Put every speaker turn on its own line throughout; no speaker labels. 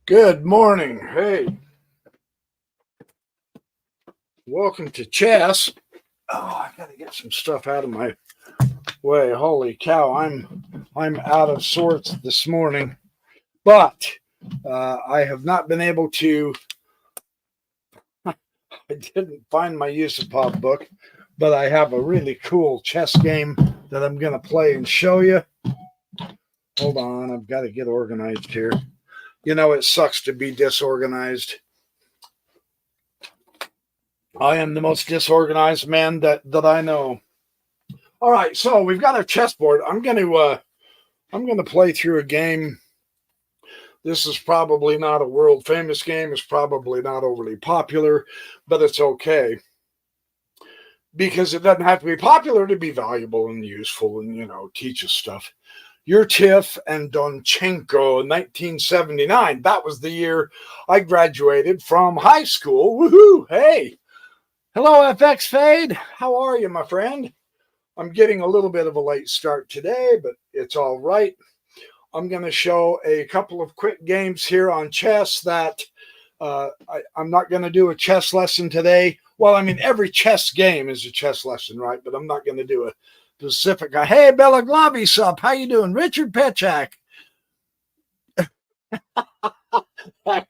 Good morning. Hey, welcome to chess. Oh, I gotta get some stuff out of my way. Holy cow, I'm out of sorts this morning, but I have not been able to. I didn't find my Yurtaev book, but I have a really cool chess game that I'm gonna play and show you. Hold on, I've got to get organized here. You know, it sucks to be disorganized. I am the most disorganized man that I know. All right, so we've got our chessboard. I'm gonna play through a game. This is probably not a world famous game. It's probably not overly popular, but it's okay because it doesn't have to be popular to be valuable and useful and teach us stuff. Yurtaev and Donchencko, 1979. That was the year I graduated from high school. Woohoo! Hey, hello, FX Fade. How are you, my friend? I'm getting a little bit of a late start today, but it's all right. I'm going to show a couple of quick games here on chess that I'm not going to do a chess lesson today. Well, I mean, every chess game is a chess lesson, right? But I'm not going to do a specific guy. Hey, Bella Glavi sup. How you doing? Richard Petchak.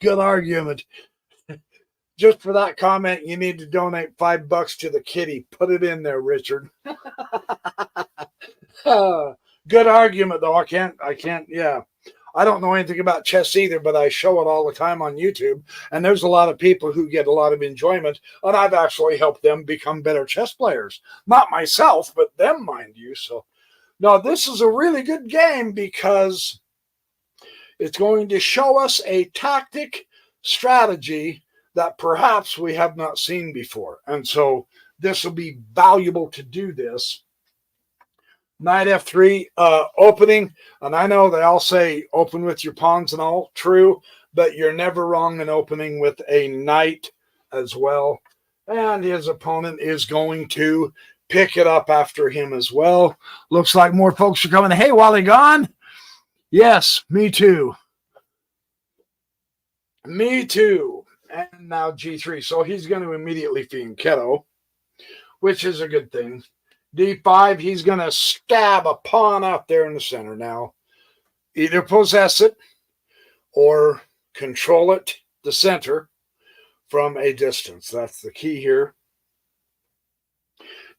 Good argument. Just for that comment, you need to donate $5 to the kitty. Put it in there, Richard. Good argument, though. I can't, yeah. I don't know anything about chess either, but I show it all the time on YouTube. And there's a lot of people who get a lot of enjoyment. And I've actually helped them become better chess players. Not myself, but them, mind you. So, no, this is a really good game because it's going to show us a tactic, strategy that perhaps we have not seen before. And so this will be valuable to do this. Knight F3 opening, and I know they all say open with your pawns and all, true, but you're never wrong in opening with a knight as well. And his opponent is going to pick it up after him as well. Looks like more folks are coming. Hey, Wally gone? Yes, me too. Me too. And now G3. So he's going to immediately fianchetto, which is a good thing. D5, he's going to stab a pawn out there in the center now. Either possess it or control it, the center, from a distance. That's the key here.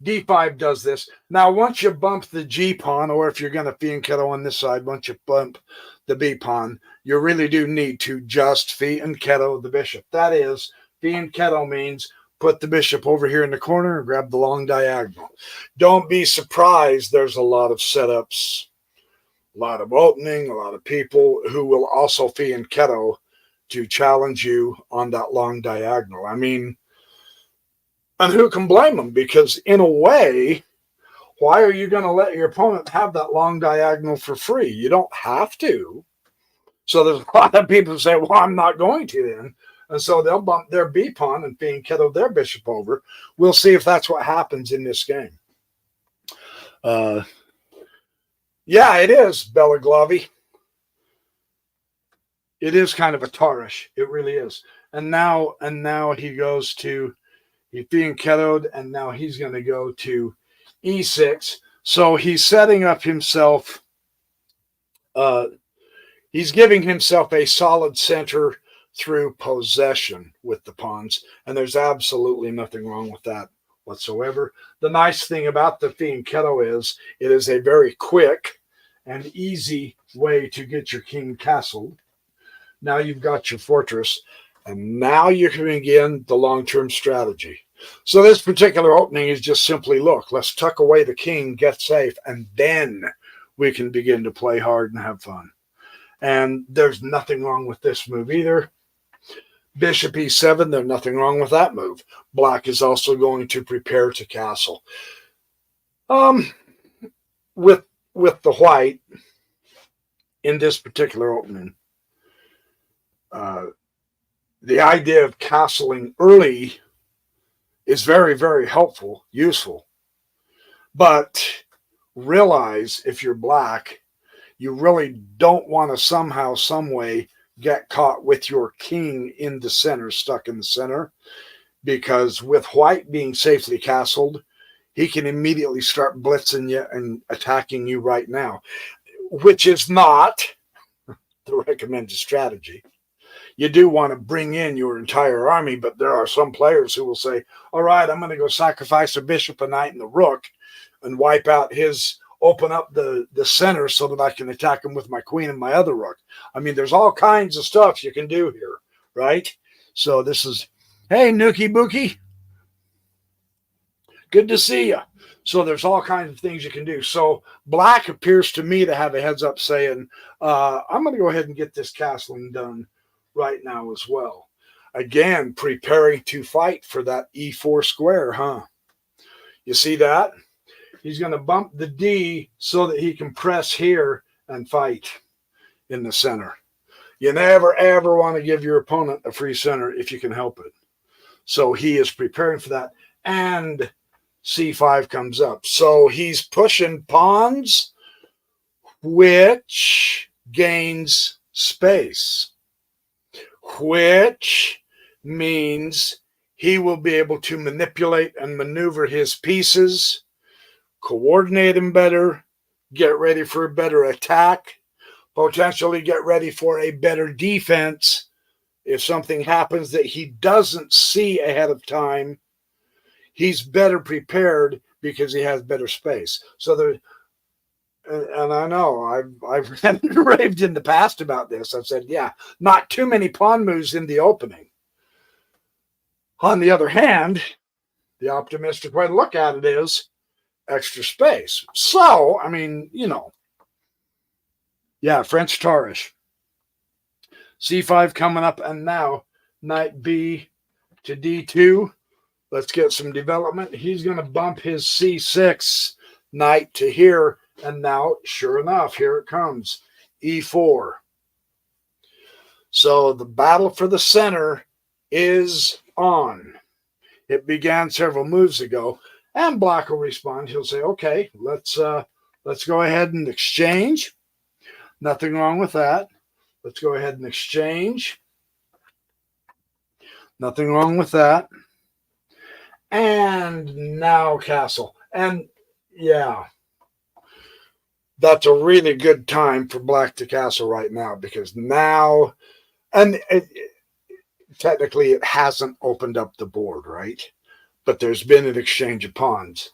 D5 does this. Now, once you bump the G pawn, or if you're going to fianchetto on this side, once you bump the B pawn, you really do need to just fianchetto the bishop. That is, fianchetto means put the bishop over here in the corner and grab the long diagonal. Don't be surprised. There's a lot of setups, a lot of opening, a lot of people who will also fianchetto to challenge you on that long diagonal. I mean, and who can blame them? Because in a way, why are you going to let your opponent have that long diagonal for free? You don't have to. So there's a lot of people who say, well, I'm not going to then. And so they'll bump their B pawn and fianchetto their bishop over. We'll see if that's what happens in this game. Yeah, it is, Bella Glavi. It is kind of a tarish. It really is. And now he goes to, he fianchettoed, and now he's going to go to E6. So he's setting up himself, he's giving himself a solid center through possession with the pawns, and there's absolutely nothing wrong with that whatsoever. The nice thing about the fianchetto is it is a very quick and easy way to get your king castled. Now you've got your fortress, and now you can begin the long-term strategy. So this particular opening is just simply, look, let's tuck away the king, get safe, and then we can begin to play hard and have fun. And there's nothing wrong with this move either. Bishop E7, there's nothing wrong with that move. Black is also going to prepare to castle. With the white in this particular opening, the idea of castling early is very, very helpful, useful. But realize if you're black, you really don't want to somehow, some way get caught with your king in the center, stuck in the center, because with white being safely castled, he can immediately start blitzing you and attacking you right now, which is not the recommended strategy. You do want to bring in your entire army, but there are some players who will say, all right, I'm going to go sacrifice a bishop, a knight, and the rook and wipe out his, open up the center so that I can attack him with my queen and my other rook. I mean, there's all kinds of stuff you can do here, right? So this is, hey, Nookie Bookie, good to see you. So there's all kinds of things you can do. So black appears to me to have a heads up saying, I'm going to go ahead and get this castling done right now as well. Again, preparing to fight for that e4 square, huh? You see that? He's going to bump the D so that he can press here and fight in the center. You never, ever want to give your opponent a free center if you can help it. So he is preparing for that. And C5 comes up. So he's pushing pawns, which gains space, which means he will be able to manipulate and maneuver his pieces, coordinate them better, get ready for a better attack, potentially get ready for a better defense. If something happens that he doesn't see ahead of time, he's better prepared because he has better space. So there, and I know I've raved in the past about this. I've said, yeah, not too many pawn moves in the opening. On the other hand, the optimistic way to look at it is extra space. So, I mean, you know, yeah, French Tarish. C5 coming up, and now knight B to D2. Let's get some development. He's going to bump his C6 knight to here, and now, sure enough, here it comes, E4. So the battle for the center is on. It began several moves ago, and black will respond. He'll say, okay, let's go ahead and exchange. Nothing wrong with that. Let's go ahead and exchange. Nothing wrong with that. And now castle. And yeah, that's a really good time for black to castle right now, because now, and technically it hasn't opened up the board, right? But there's been an exchange of pawns.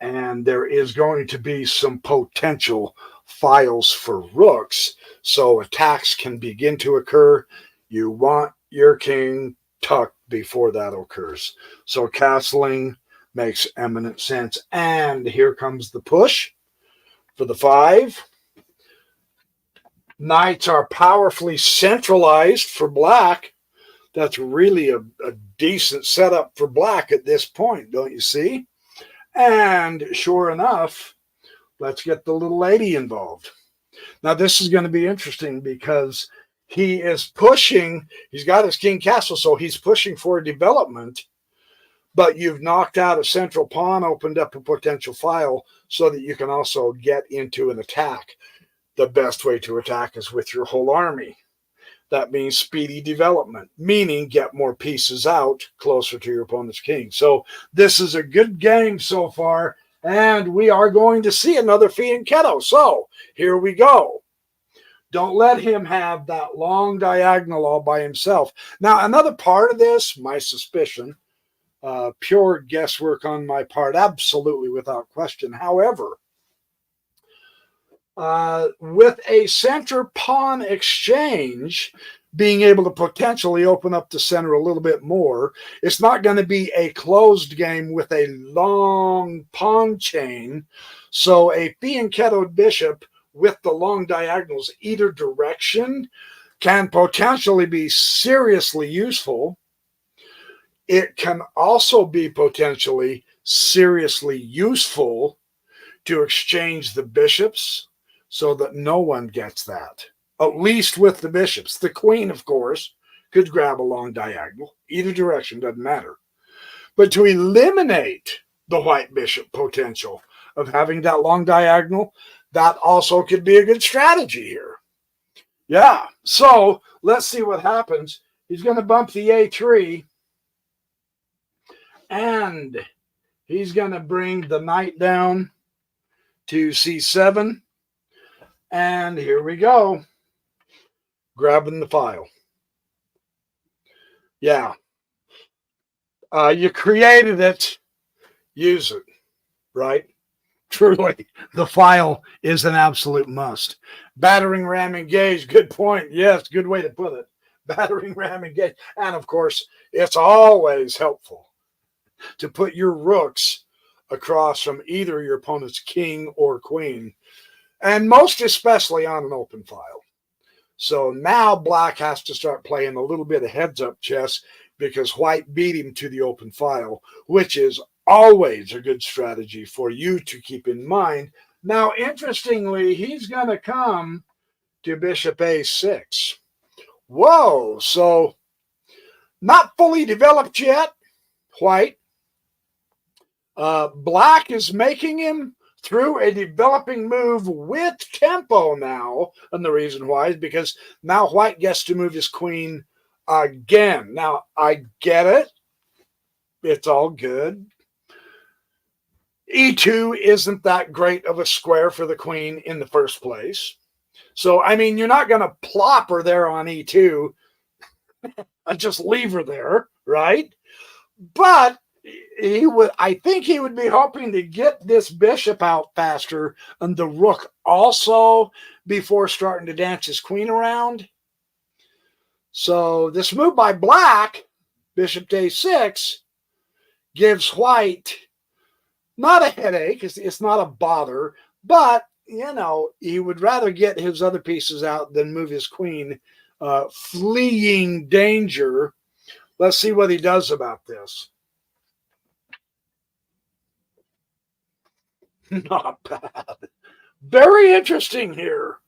And there is going to be some potential files for rooks, so attacks can begin to occur. You want your king tucked before that occurs. So castling makes eminent sense. And here comes the push for the 5. Knights are powerfully centralized for black. That's really a decent setup for black at this point, don't you see? And sure enough, let's get the little lady involved. Now, this is going to be interesting because he is pushing, he's got his king castle, so he's pushing for development, but you've knocked out a central pawn, opened up a potential file so that you can also get into an attack. The best way to attack is with your whole army. That means speedy development, meaning get more pieces out closer to your opponent's king. So this is a good game so far, and we are going to see another fianchetto. So here we go. Don't let him have that long diagonal all by himself. Now, another part of this, my suspicion, pure guesswork on my part, absolutely without question. However, with a center pawn exchange, being able to potentially open up the center a little bit more, it's not going to be a closed game with a long pawn chain. So a fianchettoed bishop with the long diagonals either direction can potentially be seriously useful. It can also be potentially seriously useful to exchange the bishops, so that no one gets that, at least with the bishops. The queen, of course, could grab a long diagonal. Either direction, doesn't matter. But to eliminate the white bishop potential of having that long diagonal, that also could be a good strategy here. Yeah. So let's see what happens. He's going to bump the A3, and he's going to bring the knight down to C7. And here we go. Grabbing the file. Yeah. You created it. Use it. Right? Truly, the file is an absolute must. Battering ram engaged. Good point. Yes, good way to put it. Battering ram engaged. And of course, it's always helpful to put your rooks across from either your opponent's king or queen, and most especially on an open file. So now black has to start playing a little bit of heads-up chess because white beat him to the open file, which is always a good strategy for you to keep in mind. Now, interestingly, he's going to come to bishop a6. Whoa, so not fully developed yet, white. Black is making him through a developing move with tempo now. And the reason why is because now white gets to move his queen again. Now, I get it. It's all good. E2 isn't that great of a square for the queen in the first place. So, I mean, you're not going to plop her there on E2 and just leave her there, right? But I think he would be hoping to get this bishop out faster and the rook also before starting to dance his queen around. So this move by black, bishop to a6, gives white not a headache. It's not a bother, but, you know, he would rather get his other pieces out than move his queen, fleeing danger. Let's see what he does about this. Not bad. Very interesting here,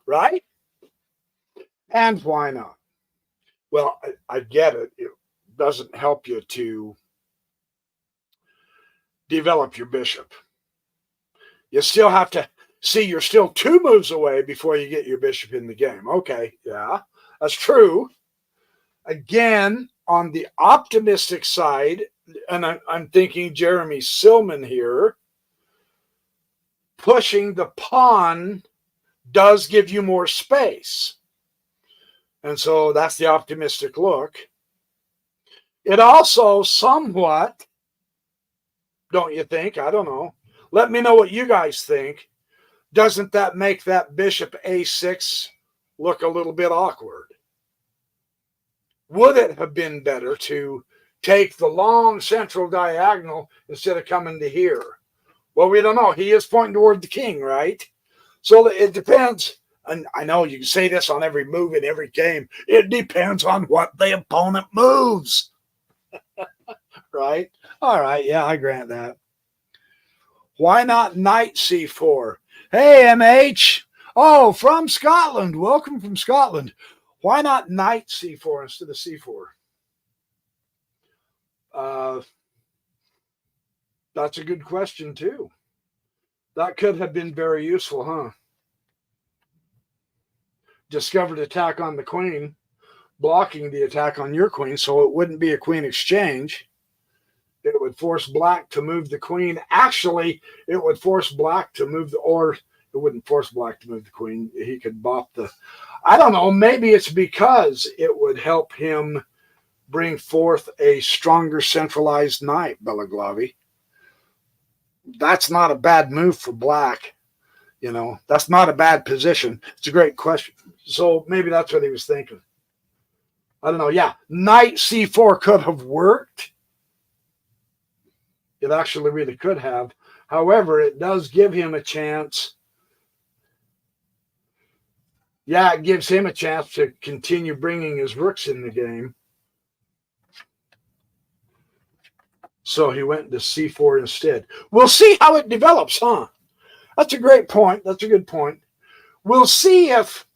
right? And why not? Well, I get it. It doesn't help you to develop your bishop. You still have to see you're still 2 moves away before you get your bishop in the game. Okay, yeah, that's true. Again, on the optimistic side, and I'm thinking Jeremy Silman here, pushing the pawn does give you more space. And so that's the optimistic look. It also somewhat, don't you think? I don't know. Let me know what you guys think. Doesn't that make that bishop a6 look a little bit awkward? Would it have been better to take the long central diagonal instead of coming to here? Well, we don't know. He is pointing toward the king, right? So it depends. And I know you can say this on every move in every game. It depends on what the opponent moves. Right? All right. Yeah, I grant that. Why not knight c4? Hey, MH. Oh, from Scotland. Welcome from Scotland. Why not knight c4 instead of c4? That's a good question, too. That could have been very useful, huh? Discovered attack on the queen, blocking the attack on your queen, so it wouldn't be a queen exchange. It would force black to move the queen. Actually, it would force black to move or it wouldn't force black to move the queen. He could bop the, I don't know, maybe it's because it would help him bring forth a stronger centralized knight, Belaglavi. That's not a bad move for black. You know, that's not a bad position. It's a great question. So maybe that's what he was thinking. I don't know. Yeah, knight c4 could have worked. It actually really could have. However, it does give him a chance. Yeah, it gives him a chance to continue bringing his rooks in the game. So he went to c4 instead. We'll see how it develops, huh? That's a great point. That's a good point. We'll see if,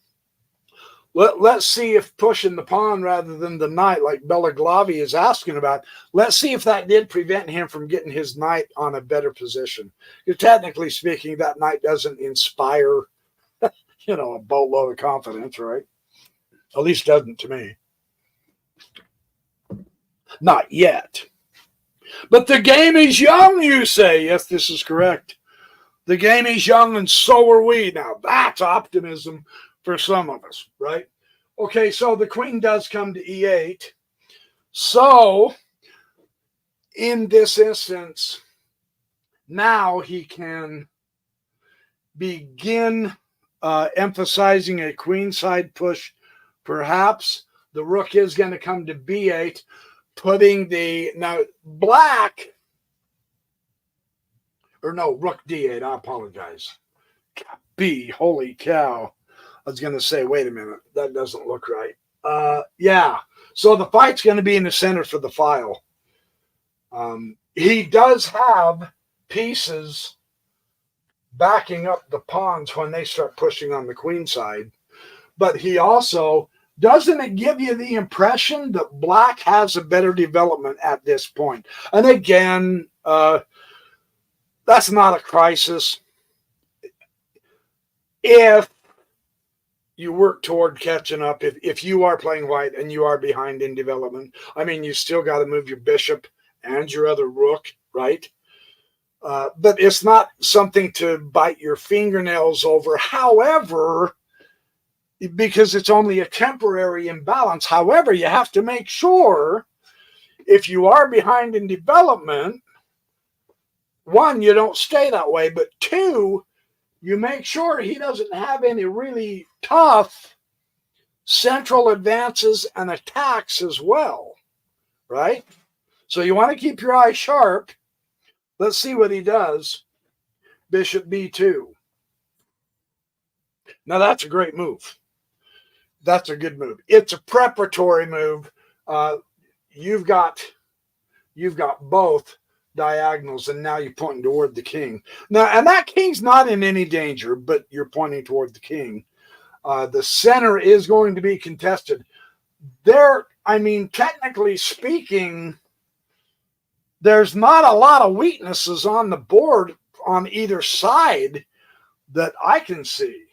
let's see if pushing the pawn rather than the knight, like Belaglavi is asking about, let's see if that did prevent him from getting his knight on a better position. Because technically speaking, that knight doesn't inspire, a boatload of confidence, right? At least doesn't to me. Not yet. But the game is young, you say. Yes, this is correct. The game is young, and so are we. Now, that's optimism for some of us, right? Okay, so the queen does come to e8. So, in this instance, now he can begin emphasizing a queenside push. Perhaps the rook is going to come to b8, putting the, now black, or no, rook d8, I apologize. B, holy cow. I was going to say, wait a minute, that doesn't look right. Yeah, so the fight's going to be in the center for the file. He does have pieces backing up the pawns when they start pushing on the queen side. But he also, doesn't it give you the impression that black has a better development at this point? And again, that's not a crisis. If you work toward catching up, if you are playing white and you are behind in development, I mean, you still got to move your bishop and your other rook, right? But it's not something to bite your fingernails over. However, because it's only a temporary imbalance. However, you have to make sure if you are behind in development, one, you don't stay that way, but two, you make sure he doesn't have any really tough central advances and attacks as well, right? So you want to keep your eye sharp. Let's see what he does. Bishop b2. Now that's a great move. That's a good move. It's a preparatory move. You've got both diagonals, and now you're pointing toward the king. Now, and that king's not in any danger, but you're pointing toward the king. The center is going to be contested. There, I mean, technically speaking, there's not a lot of weaknesses on the board on either side that I can see.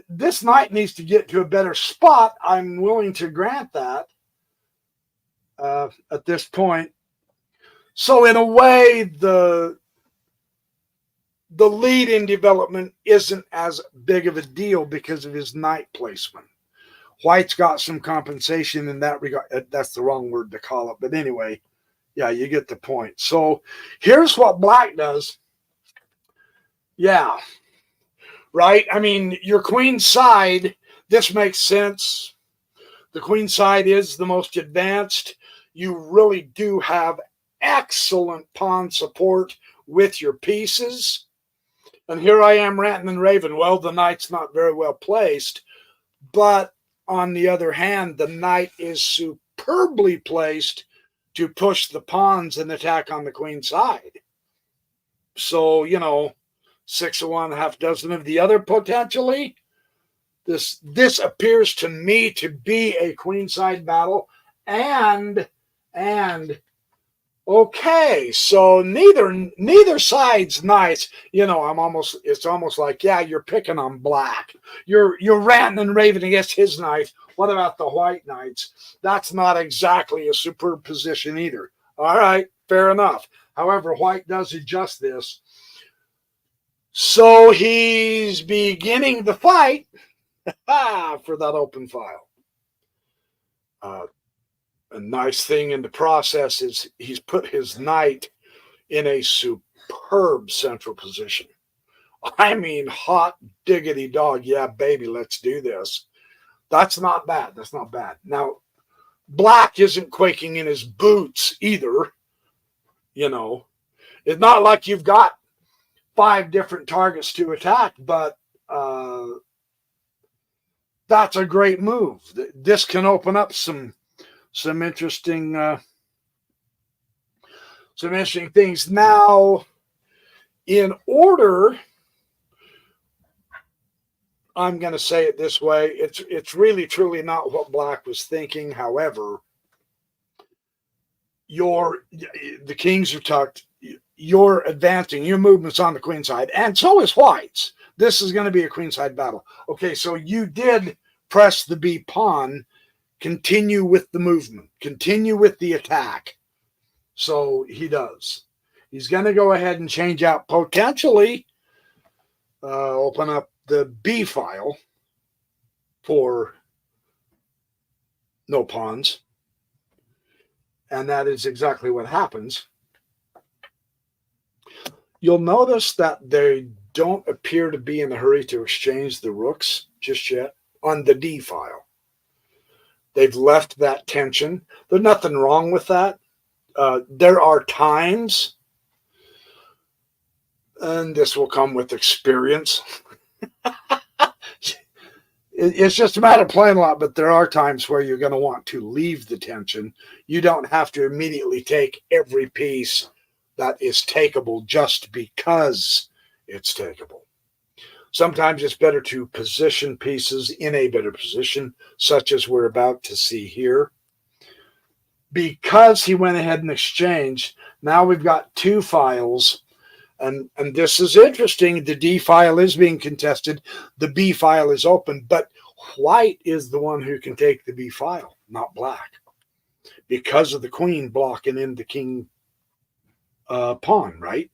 This knight needs to get to a better spot. I'm willing to grant that at this point. So in a way, the lead in development isn't as big of a deal because of his knight placement. White's got some compensation in that regard. That's the wrong word to call it. But anyway, yeah, you get the point. So here's what black does. Yeah, right? I mean, your queen side, this makes sense. The queen side is the most advanced. You really do have excellent pawn support with your pieces. And here I am ranting and raving. Well, the knight's not very well placed. But on the other hand, the knight is superbly placed to push the pawns and attack on the queen side. So, 6 of one, half dozen of the other potentially. This appears to me to be a queenside battle. And okay, so neither side's nice. It's almost like, yeah, you're picking on black. You're ranting and raving against his knight. What about the white knights? That's not exactly a superb position either. All right, fair enough. However, white does adjust this. So he's beginning the fight for that open file. A nice thing in the process is he's put his knight in a superb central position. I mean, hot diggity dog. Yeah, baby, let's do this. That's not bad. That's not bad. Now, black isn't quaking in his boots either. It's not like you've got 5 different targets to attack, but that's a great move. This can open up some interesting things. Now, in order, I'm going to say it this way. It's really truly not what black was thinking. However, the kings are tucked. You're advancing. Your movement's on the queen side, and so is white's. This is going to be a queenside battle. Okay, so you did press the B pawn, continue with the movement, continue with the attack. So he does. He's going to go ahead and change out, potentially open up the B file for no pawns. And that is exactly what happens. You'll notice that they don't appear to be in a hurry to exchange the rooks just yet on the D file. They've left that tension. There's nothing wrong with that. There are times, and this will come with experience. It's just a matter of playing a lot, but there are times where you're going to want to leave the tension. You don't have to immediately take every piece that is takeable just because it's takeable. Sometimes it's better to position pieces in a better position, such as we're about to see here. Because he went ahead and exchanged, now we've got two files. And this is interesting. The D file is being contested. The B file is open, but white is the one who can take the B file, not black, because of the queen blocking in the king pawn, right?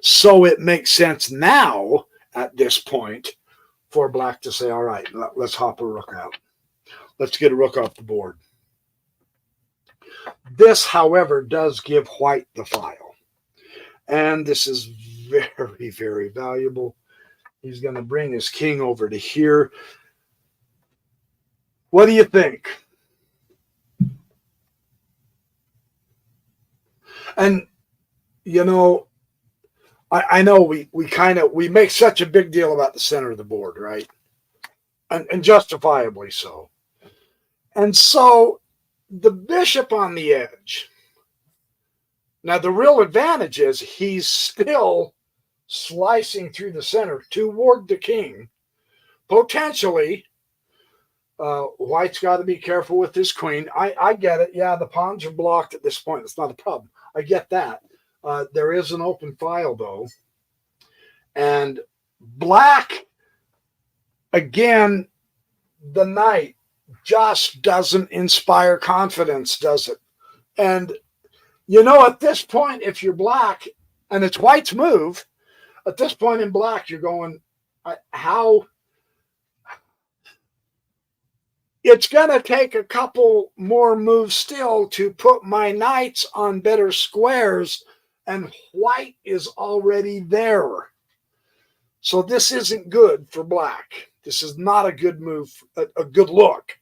So it makes sense now at this point for black to say, all right, let's hop a rook out. Let's get a rook off the board. This, however, does give white the file. And this is very, very valuable. He's going to bring his king over to here. What do you think? And, you know, I know we make such a big deal about the center of the board, right? And justifiably so. And so the bishop on the edge. Now, the real advantage is he's still slicing through the center toward the king. Potentially, white's got to be careful with his queen. I get it. Yeah, the pawns are blocked at this point. It's not a problem. I get that. There is an open file, though. And black, again, the knight just doesn't inspire confidence, does it? And you know, at this point, if you're black, and it's white's move, at this point in black, you're going, how? It's going to take a couple more moves still to put my knights on better squares, and white is already there. So this isn't good for black. This is not a good move, a good look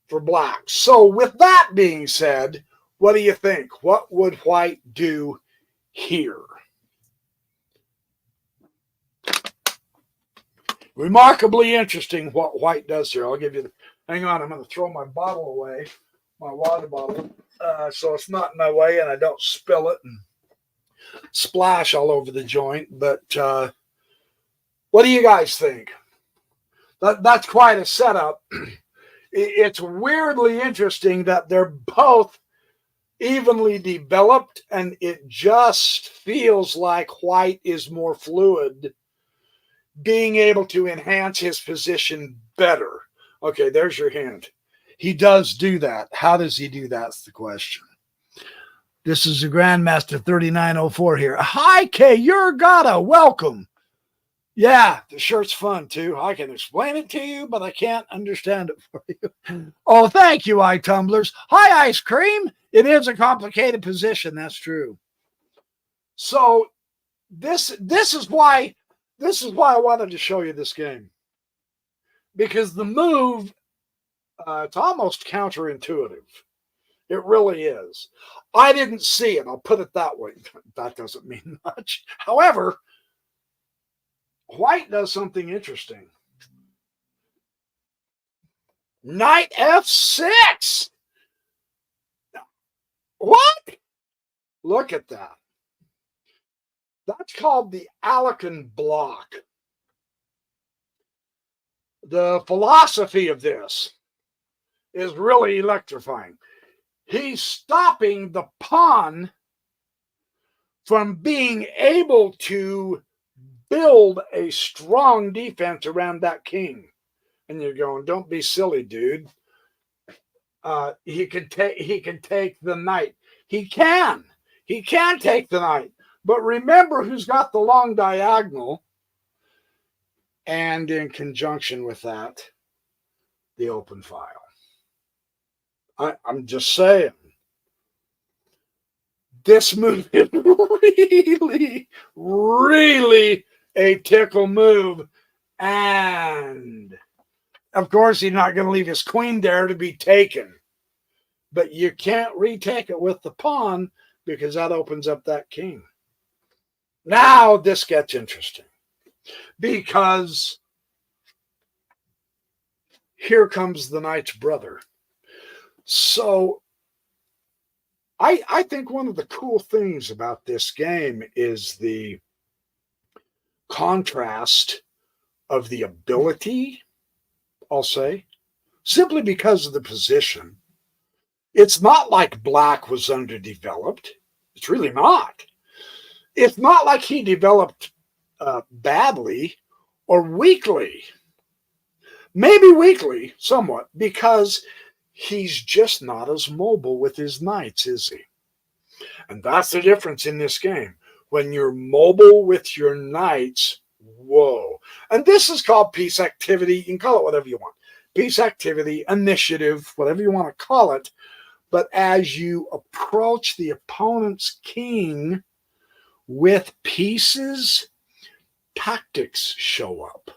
for black. So with that being said, what do you think? What would white do here? Remarkably interesting what white does here. I'll give you hang on, I'm going to throw my bottle away, my water bottle, so it's not in my way and I don't spill it and splash all over the joint. But what do you guys think? That's quite a setup. It's weirdly interesting that they're both evenly developed, and it just feels like white is more fluid, being able to enhance his position better. Okay, there's your hint. He does do that. How does he do that's the question. This is the Grandmaster 3904 here. Hi, K. Yurtaev. Welcome. Yeah, the shirt's fun, too. I can explain it to you, but I can't understand it for you. Oh, thank you, iTumblers. Hi, Ice Cream. It is a complicated position. That's true. So this is why I wanted to show you this game. Because the move, it's almost counterintuitive. It really is. I didn't see it. I'll put it that way. That doesn't mean much. However, white does something interesting. Knight F6. What? Look at that. That's called the Alekan block. The philosophy of this is really electrifying. He's stopping the pawn from being able to build a strong defense around that king. And you're going, don't be silly, dude. He can take the knight. He can take the knight. But remember who's got the long diagonal, and in conjunction with that, the open file. I'm just saying, this move is really, really a tickle move. And of course, he's not going to leave his queen there to be taken. But you can't retake it with the pawn because that opens up that king. Now this gets interesting because here comes the knight's brother. So I think one of the cool things about this game is the contrast of the ability, I'll say, simply because of the position. It's not like black was underdeveloped. It's really not. It's not like he developed badly or weakly. Maybe weakly, somewhat, because he's just not as mobile with his knights, is he? And that's the difference in this game. When you're mobile with your knights, whoa. And this is called piece activity. You can call it whatever you want. Piece activity, initiative, whatever you want to call it. But as you approach the opponent's king with pieces, tactics show up.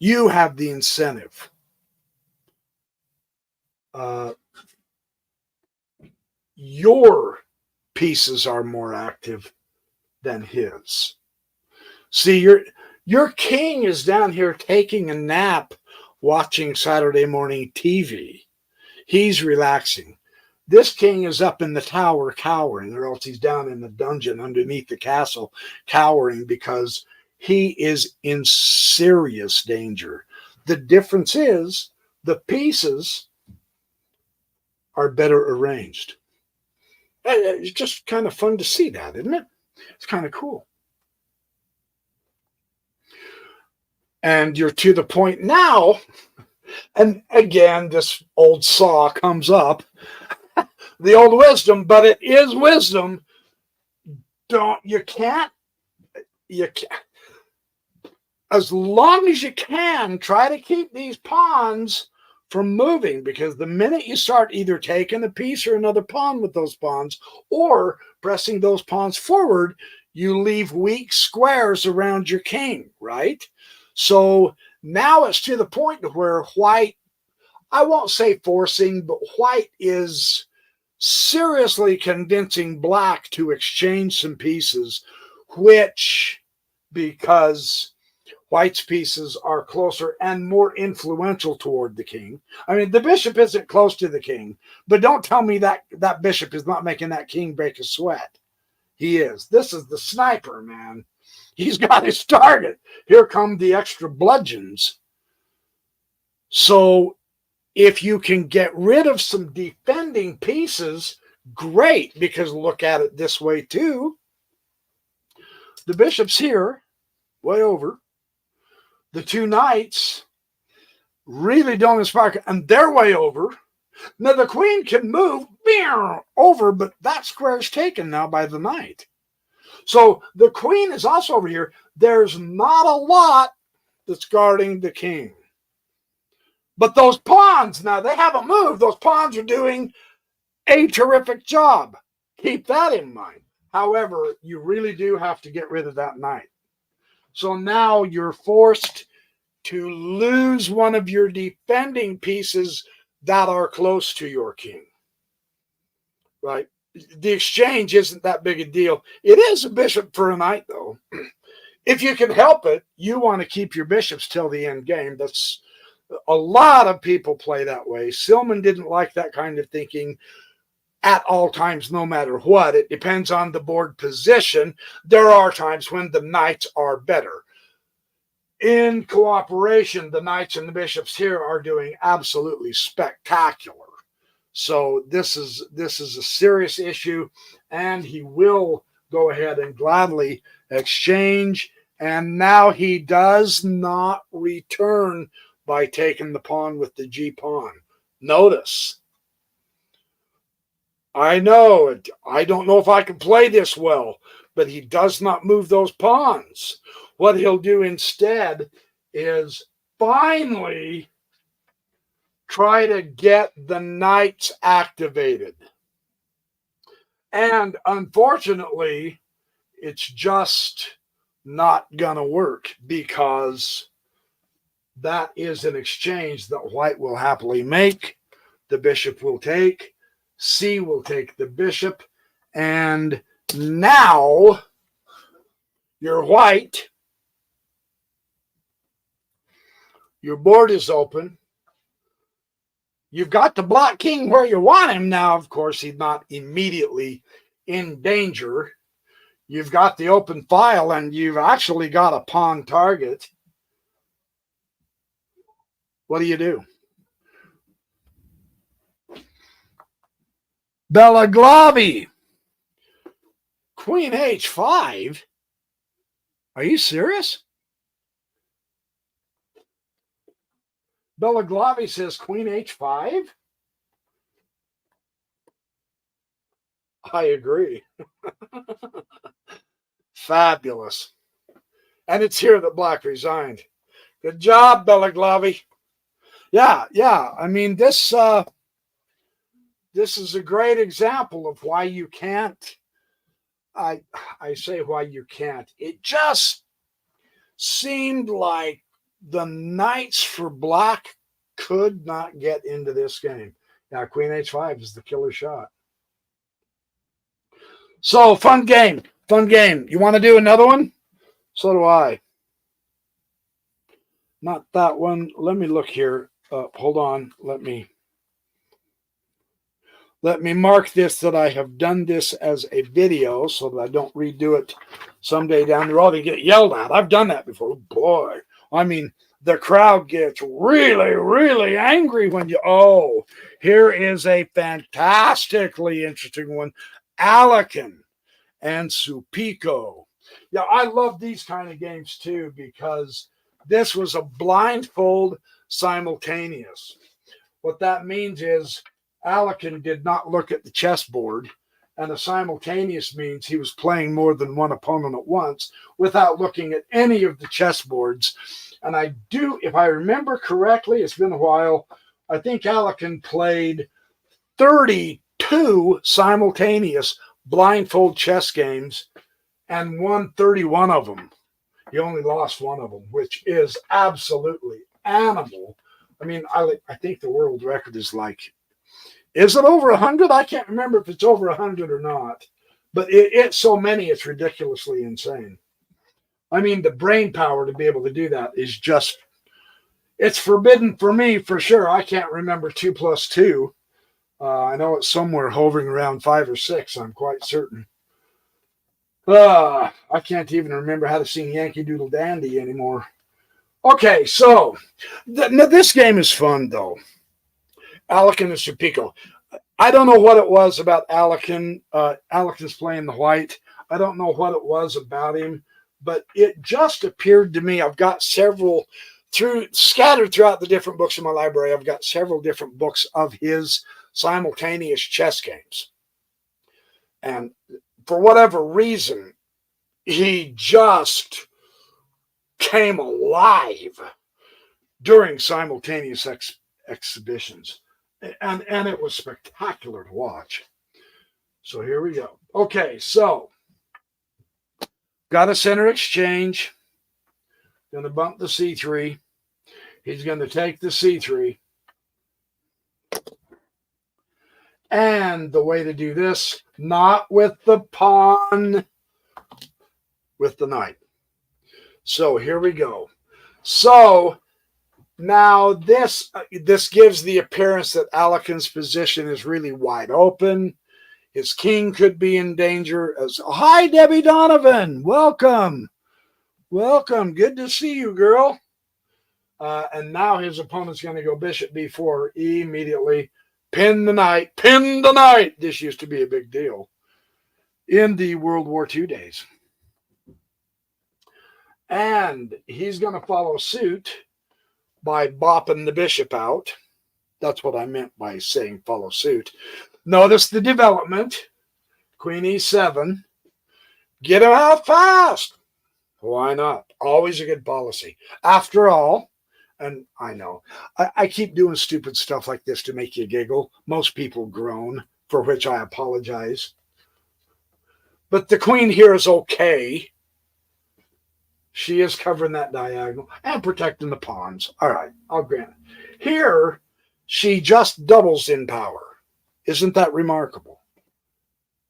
You have the incentive. Your pieces are more active than his. See, your king is down here taking a nap, watching Saturday morning TV. He's relaxing. This king is up in the tower cowering, or else he's down in the dungeon underneath the castle cowering because he is in serious danger. The difference is the pieces are better arranged. It's just kind of fun to see that, isn't it? It's kind of cool. And you're to the point now, and again, this old saw comes up, the old wisdom, but it is wisdom. You can't, as long as you can, try to keep these pawns from moving, because the minute you start either taking a piece or another pawn with those pawns or pressing those pawns forward, you leave weak squares around your king, right? So now it's to the point where white, I won't say forcing, but white is seriously convincing black to exchange some pieces, which, because white's pieces are closer and more influential toward the king. I mean, the bishop isn't close to the king, but don't tell me that that bishop is not making that king break a sweat. He is. This is the sniper, man. He's got his target. Here come the extra bludgeons. So if you can get rid of some defending pieces, great, because look at it this way too. The bishop's here, way over. The two knights really don't inspire, and they're way over. Now the queen can move over, but that square is taken now by the knight. So the queen is also over here. There's not a lot that's guarding the king. But those pawns, now they haven't moved. Those pawns are doing a terrific job. Keep that in mind. However, you really do have to get rid of that knight. So now you're forced to lose one of your defending pieces that are close to your king. Right? The exchange isn't that big a deal. It is a bishop for a knight, though. If you can help it, you want to keep your bishops till the end game. That's a lot of people play that way. Silman didn't like that kind of thinking at all times, no matter what. It depends on the board position. There are times when the knights are better. In cooperation, the knights and the bishops here are doing absolutely spectacular. So this is a serious issue, and he will go ahead and gladly exchange, and now he does not return by taking the pawn with the G pawn. Notice, I know it. I don't know if I can play this well, but he does not move those pawns. What he'll do instead is finally try to get the knights activated. And unfortunately, it's just not gonna work, because that is an exchange that white will happily make. The bishop will take, C will take the bishop, and now you're white. Your board is open. You've got the black king where you want him. Now, of course, he's not immediately in danger. You've got the open file, and you've actually got a pawn target. What do? Belaglavi. Queen h5? Are you serious? Belaglavi says Queen h5? I agree. Fabulous. And it's here that black resigned. Good job, Belaglavi. Yeah. I mean, this is a great example of why you can't. I say why you can't. It just seemed like the knights for black could not get into this game. Now, Queen h5 is the killer shot. So, fun game. You want to do another one? So do I. Not that one. Let me look here. Hold on. Let me mark this that I have done this as a video so that I don't redo it someday down the road and get yelled at. I've done that before. Boy, I mean, the crowd gets really, really angry when you... Oh, here is a fantastically interesting one. Alekin and Supiko. Yeah, I love these kind of games too, because this was a blindfold simultaneous. What that means is Alekin did not look at the chessboard, and a simultaneous means he was playing more than one opponent at once without looking at any of the chessboards. And I do, if I remember correctly, it's been a while, I think Alekin played 32 simultaneous blindfold chess games and won 31 of them. He only lost one of them, which is absolutely animal. I mean, I think the world record is like, is it over 100? I can't remember if it's over 100 or not. But it's so many, it's ridiculously insane. I mean, the brain power to be able to do that is just, it's forbidden for me for sure. I can't remember 2 plus 2. I know it's somewhere hovering around 5 or 6, I'm quite certain. I can't even remember how to sing Yankee Doodle Dandy anymore. Okay, so this game is fun, though. Alekin and Supiko. I don't know what it was about Alekin. Alekin's playing the white. I don't know what it was about him, but it just appeared to me. I've got several scattered throughout the different books in my library. I've got several different books of his simultaneous chess games. And for whatever reason, he just came alive during simultaneous exhibitions. And it was spectacular to watch. So here we go. Okay, so got a center exchange. Going to bump the c3. He's going to take the c3. And the way to do this, not with the pawn, with the knight. So here we go. So now this gives the appearance that Alekin's position is really wide open. His king could be in danger. Hi, Debbie Donovan. Welcome. Welcome. Good to see you, girl. And now his opponent's going to go bishop b4 immediately. Pin the knight. Pin the knight. This used to be a big deal in the World War II days. And he's going to follow suit by bopping the bishop out. That's what I meant by saying follow suit. Notice the development. Queen e7. Get him out fast. Why not? Always a good policy. After all, and I know, I keep doing stupid stuff like this to make you giggle. Most people groan, for which I apologize. But the queen here is okay. She is covering that diagonal and protecting the pawns. All right, I'll grant it. Here, she just doubles in power. Isn't that remarkable?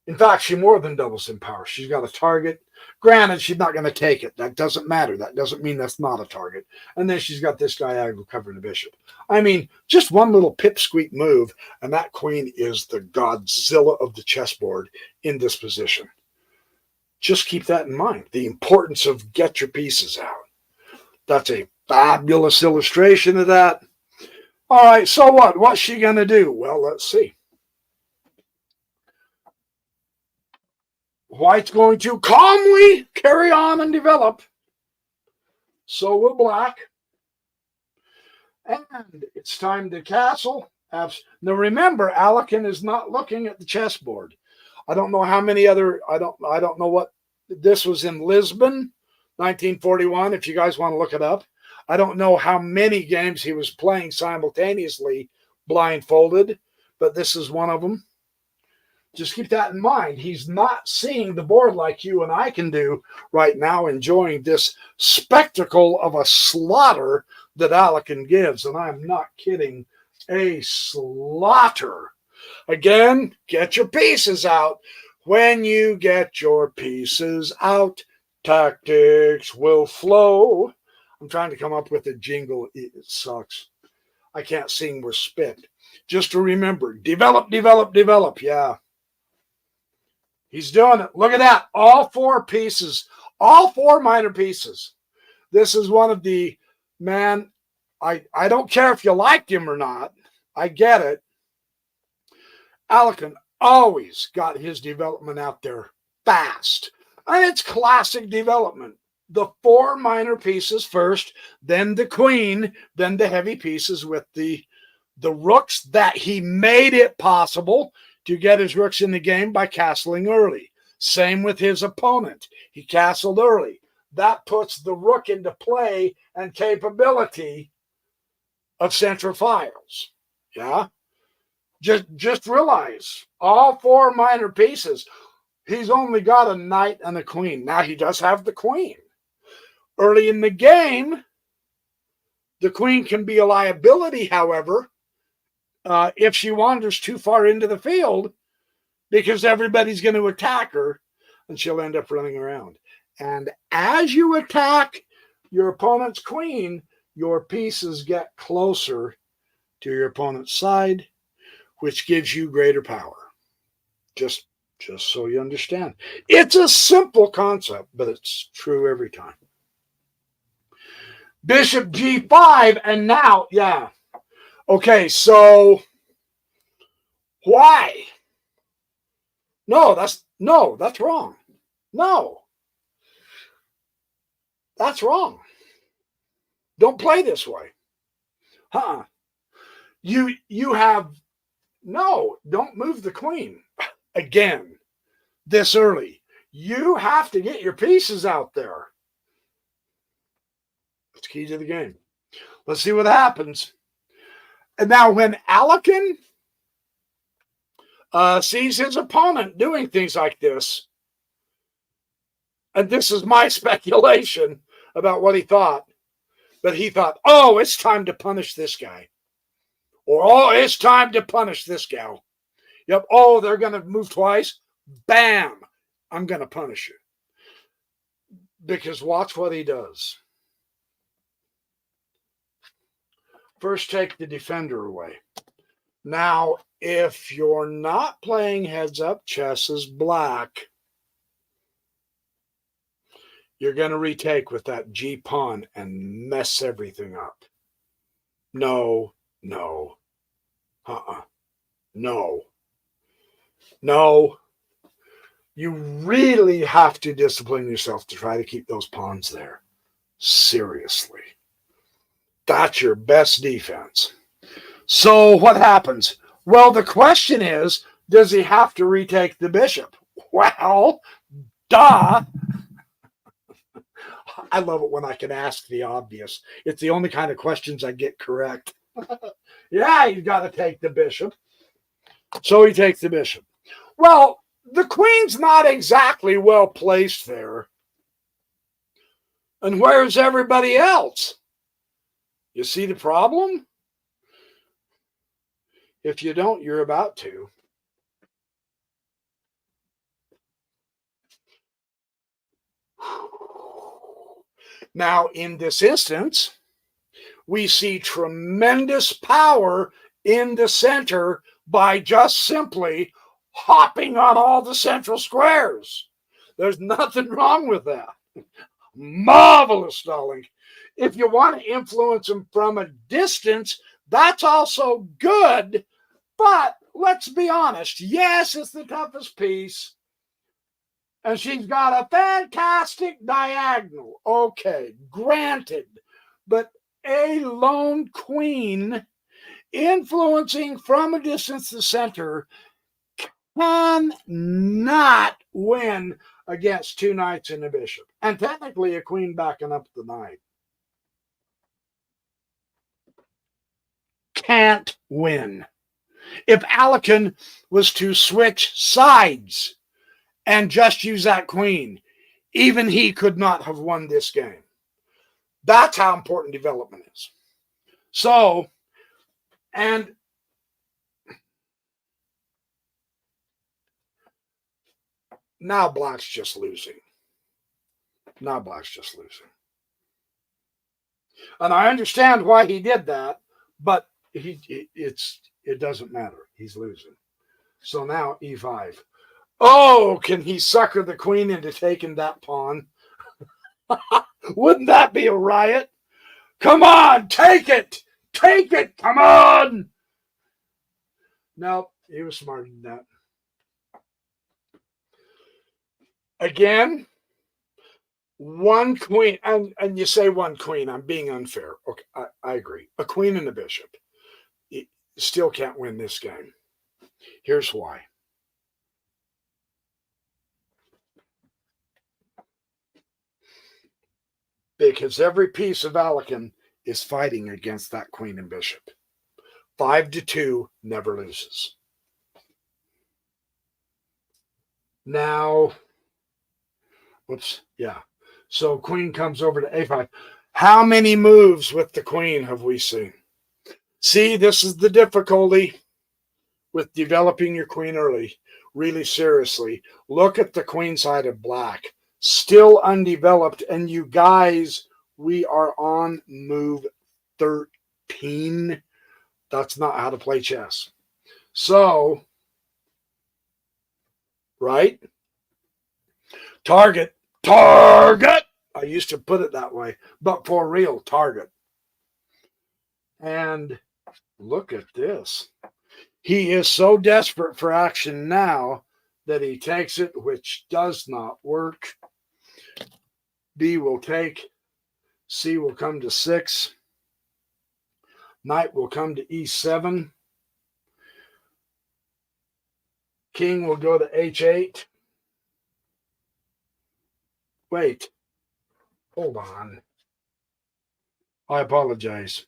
In fact, she more than doubles in power. She's got a target. Granted, she's not going to take it. That doesn't matter. That doesn't mean that's not a target. And then she's got this diagonal covering the bishop. I mean, just one little pipsqueak move, and that queen is the Godzilla of the chessboard in this position. Just keep that in mind. The importance of get your pieces out. That's a fabulous illustration of that. All right, so what? What's she going to do? Well, let's see. White's going to calmly carry on and develop. So will black. And it's time to castle. Now remember, Alekin is not looking at the chessboard. I don't know how many other, I don't know what, this was in Lisbon, 1941, if you guys want to look it up. I don't know how many games he was playing simultaneously blindfolded, but this is one of them. Just keep that in mind. He's not seeing the board like you and I can do right now, enjoying this spectacle of a slaughter that Alekin gives. And I'm not kidding. A slaughter. Again, get your pieces out. When you get your pieces out, tactics will flow. I'm trying to come up with a jingle. It sucks. I can't sing with spit. Just to remember, develop, develop, develop. Yeah. He's doing it. Look at that. All four pieces. All four minor pieces. This is one of the, man, I don't care if you liked him or not. I get it. Alekin always got his development out there fast. And it's classic development. The four minor pieces first, then the queen, then the heavy pieces with the rooks that he made it possible to get his rooks in the game by castling early. Same with his opponent. He castled early. That puts the rook into play and capability of central files. Yeah? Just realize, all four minor pieces, he's only got a knight and a queen. Now he does have the queen. Early in the game, the queen can be a liability, however, if she wanders too far into the field, because everybody's going to attack her and she'll end up running around. And as you attack your opponent's queen, your pieces get closer to your opponent's side, which gives you greater power. Just so you understand. It's a simple concept, but it's true every time. Bishop G5, and now, yeah. Okay, so why? No, that's wrong. No. That's wrong. Don't play this way. You have, no, don't move the queen. Again, this early. You have to get your pieces out there. It's key to the game. Let's see what happens. And now when Alekin sees his opponent doing things like this, and this is my speculation about what he thought, but he thought, oh, it's time to punish this guy. Or, oh, it's time to punish this gal. Yep, oh, they're going to move twice. Bam, I'm going to punish you. Because watch what he does. First, take the defender away. Now, if you're not playing heads-up chess as black, you're going to retake with that G-pawn and mess everything up. No. No. You really have to discipline yourself to try to keep those pawns there. Seriously. That's your best defense. So what happens? Well, the question is, does he have to retake the bishop? Well, duh. I love it when I can ask the obvious. It's the only kind of questions I get correct. Yeah, he's got to take the bishop. So he takes the bishop. Well, the queen's not exactly well placed there. And where's everybody else? You see the problem? If you don't, you're about to. Now, in this instance, we see tremendous power in the center by just simply hopping on all the central squares. There's nothing wrong with that. Marvelous stalling. If you want to influence them from a distance, that's also good. But let's be honest. Yes, it's the toughest piece. And she's got a fantastic diagonal. Okay, granted. But a lone queen influencing from a distance the center cannot win against two knights and a bishop. And technically a queen backing up the knight. Can't win. If Alekin was to switch sides and just use that queen, even he could not have won this game. That's how important development is. So, and now Black's just losing. Now Black's just losing. And I understand why he did that, but it doesn't matter. He's losing. So now e5. Oh, can he sucker the queen into taking that pawn? Wouldn't that be a riot? Come on, take it! Take it! Come on! No, he was smarter than that. Again, one queen, and you say one queen, I'm being unfair. Okay, I agree. A queen and a bishop. You still can't win this game. Here's why. Because every piece of Alekin is fighting against that queen and bishop. 5-2 never loses. Now, whoops, yeah. So queen comes over to a5. How many moves with the queen have we seen? See, this is the difficulty with developing your queen early. Really seriously. Look at the queen side of Black. Still undeveloped. And you guys, we are on move 13. That's not how to play chess. So, right? Target. Target! I used to put it that way. But for real, target. And look at this. He is so desperate for action now that he takes it, which does not work. B will take. C will come to 6. Knight will come to e7. King will go to h8. Wait. Hold on. I apologize.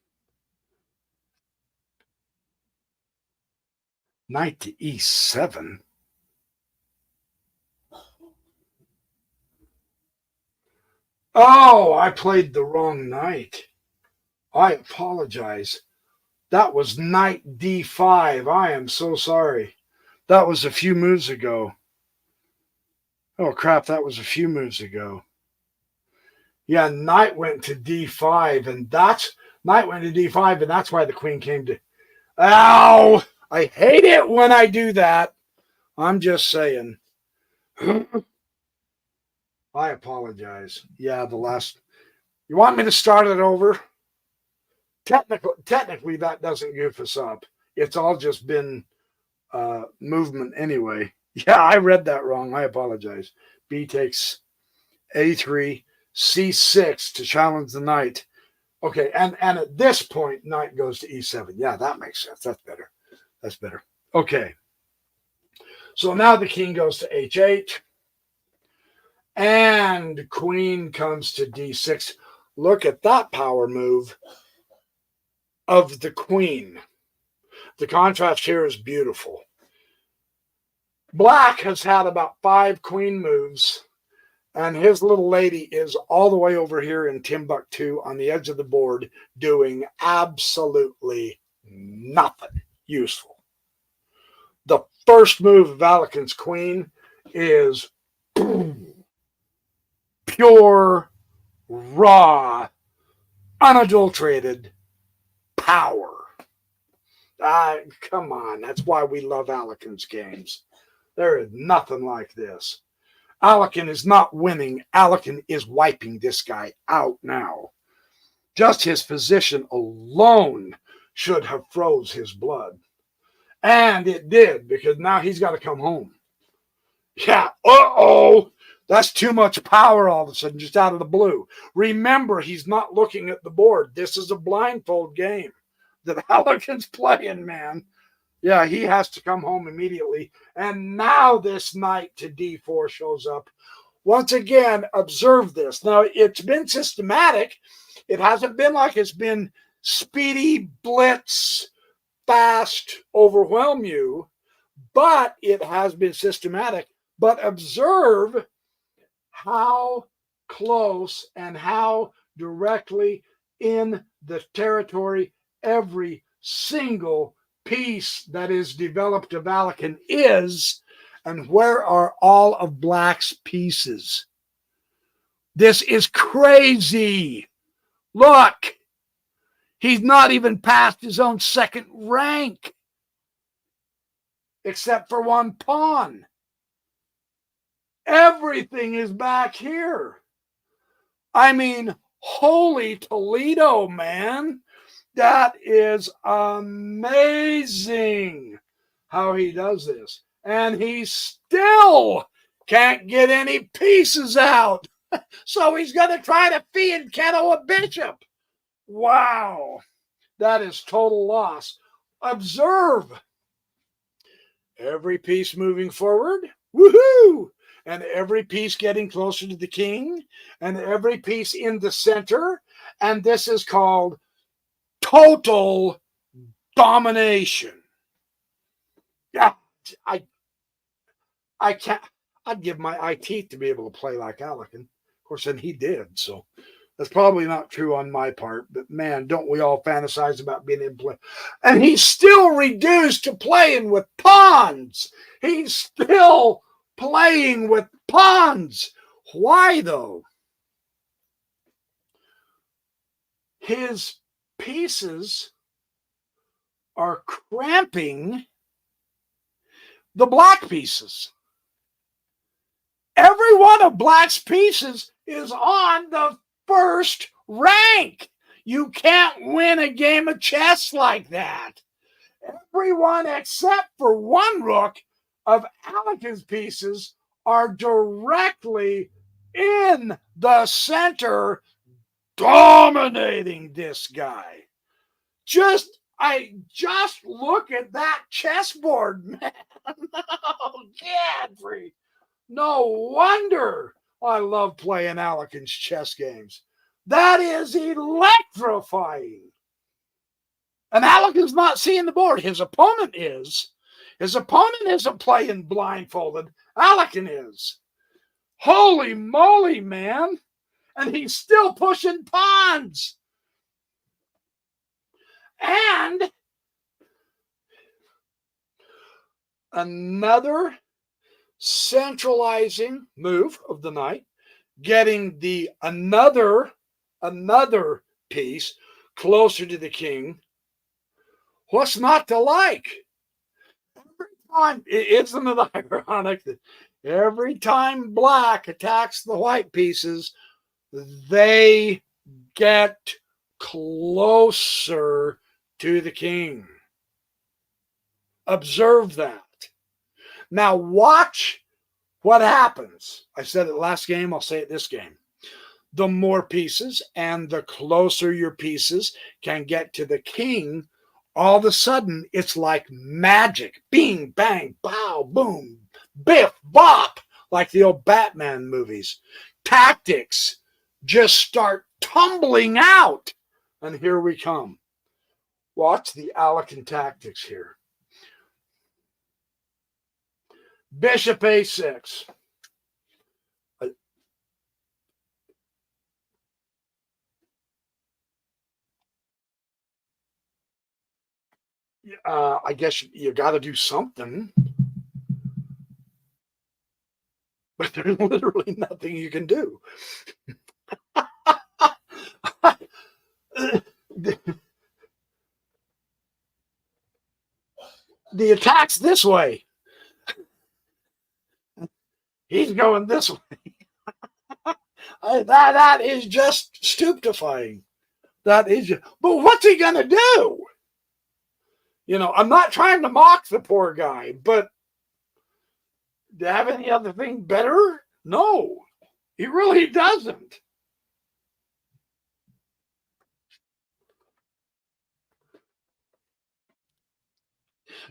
Knight to e7. Oh, I played the wrong knight. I apologize. That was knight d5. I am so sorry. That was a few moves ago. Oh, crap. That was a few moves ago. Yeah, knight went to d5, and that's knight went to d5, and that's why the queen came to. Ow! I hate it when I do that. I'm just saying. I apologize. Yeah, the last. You want me to start it over? Technically, that doesn't goof us up. It's all just been movement anyway. Yeah, I read that wrong. I apologize. B takes a3. C6 to challenge the knight. Okay, and at this point, knight goes to E7. Yeah, that makes sense. That's better. That's better. Okay. So now the king goes to H8. And queen comes to D6. Look at that power move of the queen. The contrast here is beautiful. Black has had about 5 queen moves, and his little lady is all the way over here in Timbuktu on the edge of the board doing absolutely nothing useful. The first move of Alekin's queen is pure, raw, unadulterated power. Come on, that's why we love Alekin's games. There is nothing like this. Alekin is not winning. Alekin is wiping this guy out now. Just his position alone should have froze his blood. And it did, because now he's got to come home. Yeah, that's too much power all of a sudden, just out of the blue. Remember, he's not looking at the board. This is a blindfold game that Alekin's playing, man. Yeah, he has to come home immediately. And now this knight to D4 shows up. Once again, observe this. Now, it's been systematic. It hasn't been like it's been speedy, blitz, fast, overwhelm you, but it has been systematic. But observe how close and how directly in the territory every single piece that is developed of Alekin is, and where are all of Black's pieces? This is crazy. Look, he's not even past his own second rank, except for one pawn. Everything is back here. I mean, holy Toledo, man. That is amazing how he does this. And he still can't get any pieces out. So he's going to try to fee and kettle a bishop. Wow. That is total loss. Observe. Every piece moving forward. Woohoo! And every piece getting closer to the king. And every piece in the center. And this is called total domination. Yeah, I can't. I'd give my eye teeth to be able to play like Alekin. Of course, and he did. So that's probably not true on my part. But man, don't we all fantasize about being in play? And he's still reduced to playing with pawns. He's still playing with pawns. Why though? His pieces are cramping the black pieces. Every one of Black's pieces is on the first rank. You can't win a game of chess like that. Everyone except for one rook of Alekin's pieces are directly in the center, dominating this guy. Just look at that chessboard, man. Oh, Gadfrey. No wonder I love playing Alekin's chess games. That is electrifying. And Alekin's not seeing the board. His opponent is. His opponent isn't playing blindfolded. Alekin is. Holy moly, man. And he's still pushing pawns. And another centralizing move of the knight, getting the another piece closer to the king. What's not to like? Every time, isn't it ironic that every time Black attacks the white pieces, they get closer to the king. Observe that. Now watch what happens. I said it last game, I'll say it this game. the more pieces, and the closer your pieces can get to the king, all of a sudden it's like magic. Bing, bang, bow, boom, biff, bop, like the old Batman movies. Tactics just start tumbling out. And here we come. Watch the Alekan tactics here. Bishop a6. I guess you got to do something. But there's literally nothing you can do. The attack's this way. He's going this way. That is just stupefying. That is just, but what's he going to do? You know, I'm not trying to mock the poor guy, but do you have any other thing better? No, he really doesn't.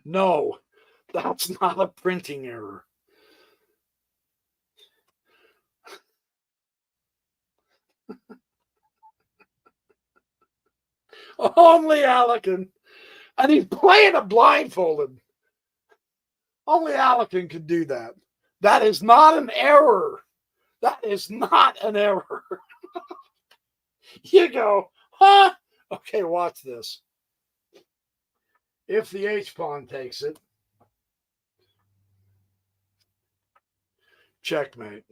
No, that's not a printing error. Only Alekan. And he's playing it blindfolded. Only Alekan could do that. That is not an error. That is not an error. You go, huh? Okay, watch this. If the H-pawn takes it, checkmate.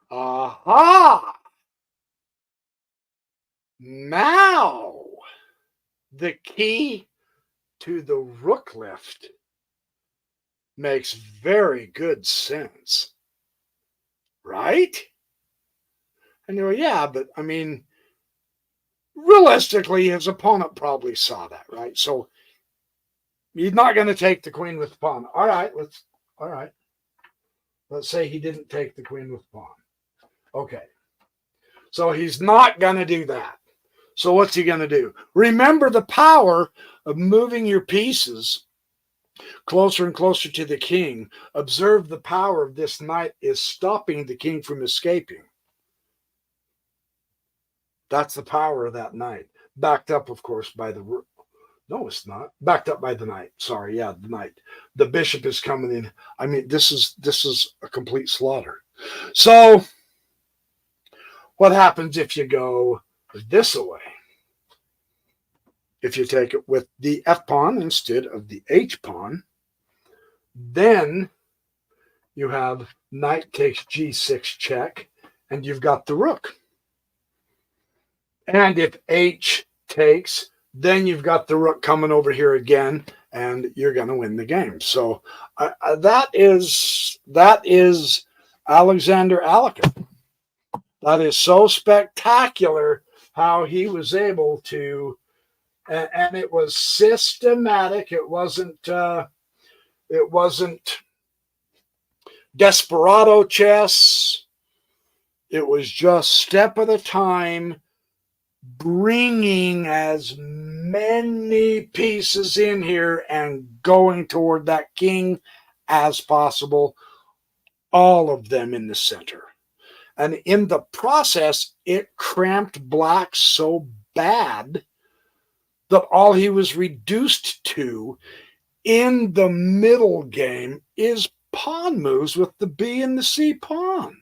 Aha! Now, the key to the rook lift makes very good sense, right? And you go, yeah, but I mean, realistically, his opponent probably saw that, right? So he's not going to take the queen with the pawn. All right. Let's say he didn't take the queen with the pawn. Okay. So he's not going to do that. So what's he going to do? Remember the power of moving your pieces closer and closer to the king. Observe the power of this knight is stopping the king from escaping. That's the power of that knight. Backed up, of course, by the... No, it's not. Backed up by the knight. Sorry, yeah, the knight. The bishop is coming in. I mean, this is a complete slaughter. So what happens if you go this way? If you take it with the f-pawn instead of the h-pawn, then you have knight takes g6 check, and you've got the rook. And if h takes, then you've got the rook coming over here again, and you're going to win the game. So that is Alexander Alekan. That is so spectacular how he was able to, and it was systematic. It wasn't desperado chess. It was just step at a time, bringing as many pieces in here and going toward that king as possible, all of them in the center. And in the process, it cramped black so bad that all he was reduced to in the middle game is pawn moves with the B and the C pawn.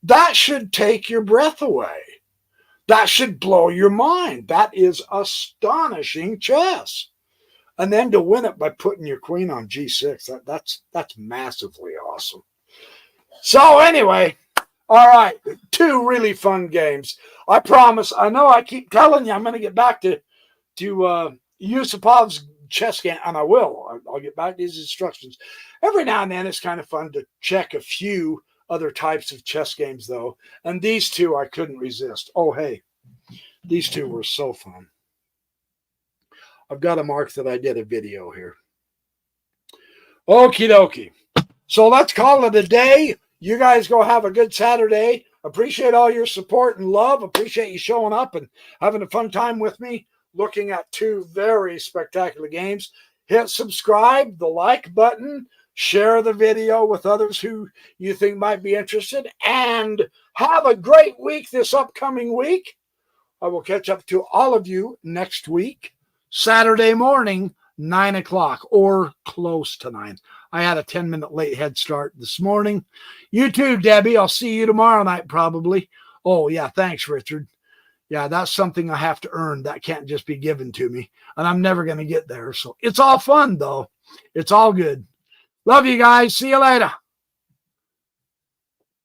That should take your breath away. That should blow your mind. That is astonishing chess. And then to win it by putting your queen on g6, that's massively awesome. So anyway, all right, 2 really fun games. I promise. I know I keep telling you I'm going to get back to Yusupov's chess game, and I will. I'll get back to his instructions. Every now and then it's kind of fun to check a few other types of chess games, though. And these 2 I couldn't resist. Oh, hey, these 2 were so fun. I've got a mark that I did a video here. Okie dokie. So let's call it a day. You guys go have a good Saturday. Appreciate all your support and love. Appreciate you showing up and having a fun time with me, looking at 2 very spectacular games. Hit subscribe, the like button, share the video with others who you think might be interested, and have a great week this upcoming week. I will catch up to all of you next week, Saturday morning, 9 o'clock or close to 9. I had a 10-minute late head start this morning. You too, Debbie. I'll see you tomorrow night probably. Oh, yeah. Thanks, Richard. Yeah, that's something I have to earn. That can't just be given to me. And I'm never going to get there. So it's all fun, though. It's all good. Love you guys. See you later.